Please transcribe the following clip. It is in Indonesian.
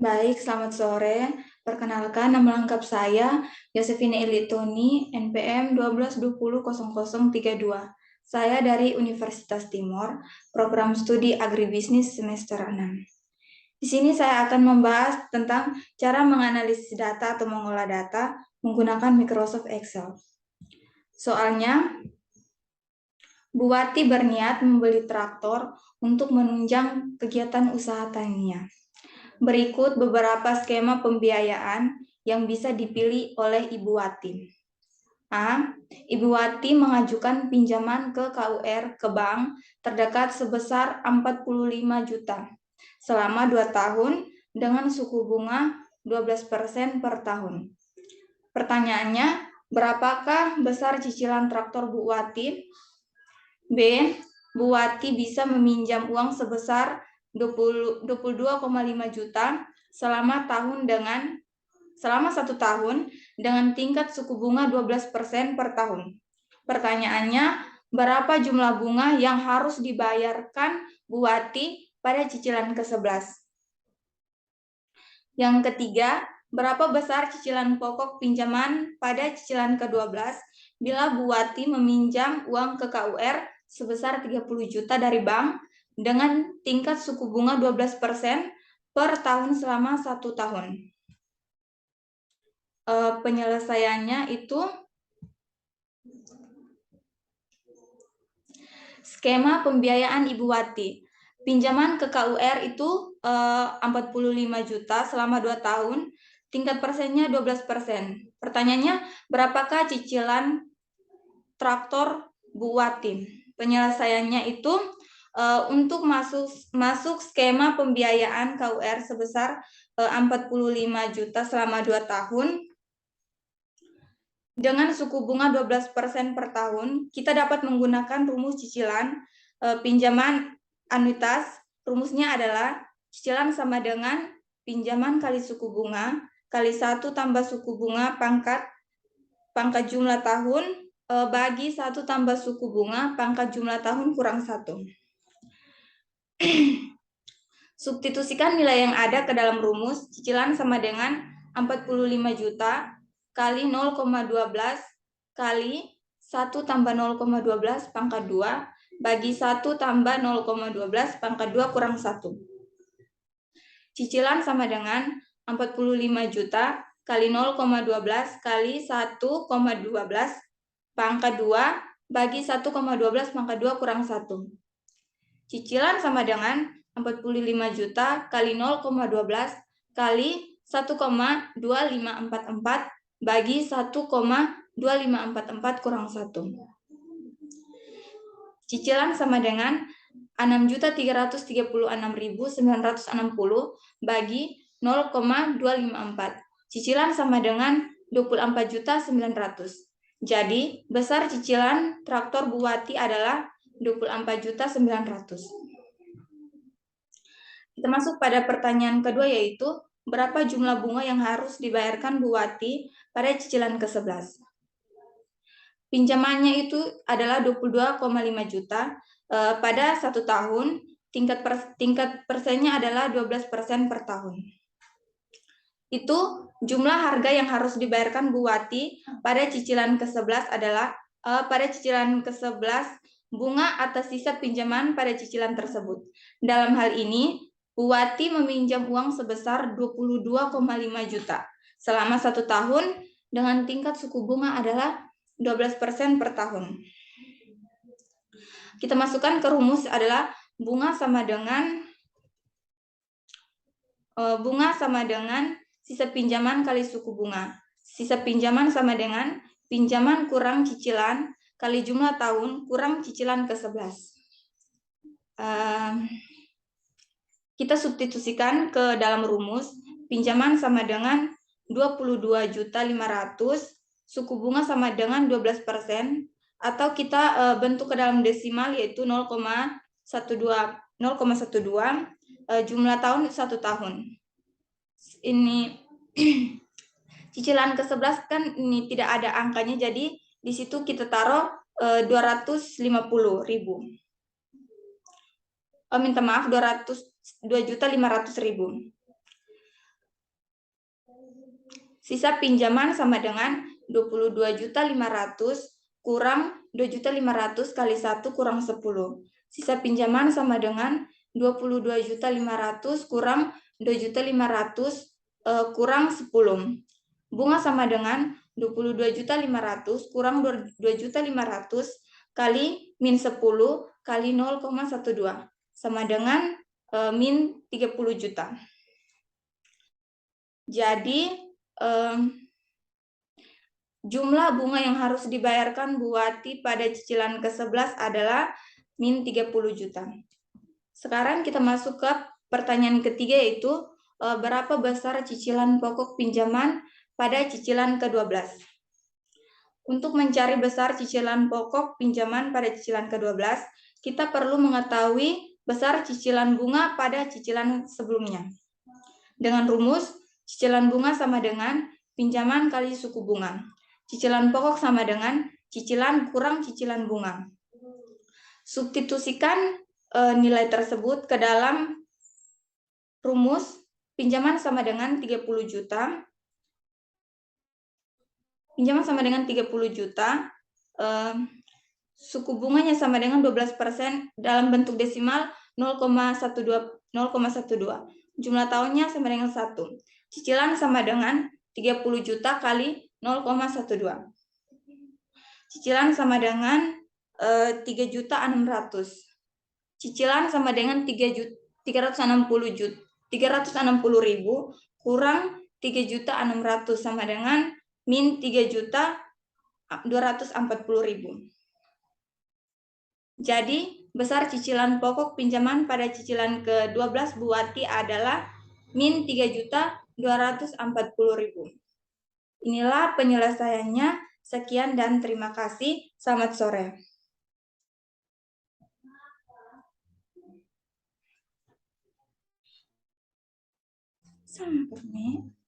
Baik, selamat sore. Perkenalkan, nama lengkap saya Yosefine Elitoni, NPM 12200032. Saya dari Universitas Timur, program studi agribisnis semester 6. Di sini saya akan membahas tentang cara menganalisis data atau mengolah data menggunakan Microsoft Excel. Soalnya, Bu Wati berniat membeli traktor untuk menunjang kegiatan usaha taninya. Berikut beberapa skema pembiayaan yang bisa dipilih oleh Ibu Wati. A. Ibu Wati mengajukan pinjaman ke KUR ke bank terdekat sebesar 45 juta selama 2 tahun dengan suku bunga 12% per tahun. Pertanyaannya, berapakah besar cicilan traktor Bu Wati? B. Bu Wati bisa meminjam uang sebesar 22,5 juta selama 1 tahun dengan tingkat suku bunga 12% per tahun. Pertanyaannya, berapa jumlah bunga yang harus dibayarkan Bu Wati pada cicilan ke-11? Yang ketiga, berapa besar cicilan pokok pinjaman pada cicilan ke-12 bila Bu Wati meminjam uang ke KUR sebesar 30 juta dari bank dengan tingkat suku bunga 12% per tahun selama 1 tahun. Penyelesaiannya itu skema pembiayaan Ibu Wati. Pinjaman ke KUR itu 45 juta selama 2 tahun, tingkat persennya 12%. Pertanyaannya, berapakah cicilan traktor Bu Wati? Penyelesaiannya itu untuk masuk skema pembiayaan KUR sebesar 45 juta selama 2 tahun dengan suku bunga 12% per tahun, kita dapat menggunakan rumus cicilan pinjaman anuitas. Rumusnya adalah cicilan sama dengan pinjaman kali suku bunga kali 1 tambah suku bunga pangkat jumlah tahun bagi 1 tambah suku bunga pangkat jumlah tahun kurang 1. Substitusikan nilai yang ada ke dalam rumus. Cicilan sama dengan 45 juta kali 0,12 kali 1 tambah 0,12 pangkat 2 bagi 1 tambah 0,12 pangkat 2 kurang 1. Cicilan sama dengan 45 juta kali 0,12 kali 1,12 pangkat 2 bagi 1,12 pangkat 2 kurang 1. Cicilan sama dengan 45 juta kali 0,12 kali 1,2544 bagi 1,2544 kurang 1. Cicilan sama dengan 6.336.960 bagi 0,254. Cicilan sama dengan 24.900. Jadi, besar cicilan traktor Bu Wati adalah 24.900. Kita masuk pada pertanyaan kedua, yaitu berapa jumlah bunga yang harus dibayarkan Bu Wati pada cicilan ke-11. Pinjamannya itu adalah 22,5 juta pada 1 tahun, tingkat persennya adalah 12% per tahun. Itu jumlah harga yang harus dibayarkan Bu Wati pada cicilan ke-11 adalah pada cicilan ke-11 bunga atas sisa pinjaman pada cicilan tersebut. Dalam hal ini, Bu Wati meminjam uang sebesar 22,5 juta selama 1 tahun dengan tingkat suku bunga adalah 12% per tahun. Kita masukkan ke rumus adalah bunga sama dengan sisa pinjaman kali suku bunga. Sisa pinjaman sama dengan pinjaman kurang cicilan kali jumlah tahun kurang cicilan ke-11. Kita substitusikan ke dalam rumus. Pinjaman sama dengan 22.500.000, suku bunga sama dengan 12%, atau kita bentuk ke dalam desimal yaitu 0,12, jumlah tahun 1 tahun. Ini cicilan ke-11 kan ini tidak ada angkanya, jadi di situ kita taruh 250.000. Minta maaf, 2.500.000. Sisa pinjaman sama dengan 22.500 kurang 2.500 kali 1 kurang 10. Sisa pinjaman sama dengan 22.500 kurang 2.500 kurang 10. Bunga sama dengan 22.500 kurang 2.500 kali min 10 kali 0,12 sama dengan min 30 juta. Jadi jumlah bunga yang harus dibayarkan Bu Wati pada cicilan ke-11 adalah min 30 juta. Sekarang kita masuk ke pertanyaan ketiga, yaitu berapa besar cicilan pokok pinjaman pada cicilan ke-12. Untuk mencari besar cicilan pokok pinjaman pada cicilan ke-12, kita perlu mengetahui besar cicilan bunga pada cicilan sebelumnya. Dengan rumus, cicilan bunga sama dengan pinjaman kali suku bunga. Cicilan pokok sama dengan cicilan kurang cicilan bunga. Substitusikan nilai tersebut ke dalam rumus. Pinjaman sama dengan 30 juta. Pinjaman sama dengan 30 juta. Suku bunganya sama dengan 12% dalam bentuk desimal 0,12. Jumlah tahunnya sama dengan 1. Cicilan sama dengan 30 juta kali 0,12. Cicilan sama dengan 3.600. Cicilan sama dengan 360.000 kurang 3.600 sama dengan min 3.240.000. Jadi, besar cicilan pokok pinjaman pada cicilan ke-12 Bu Wati adalah min 3.240.000. Inilah penyelesaiannya. Sekian dan terima kasih. Selamat sore. Sampai.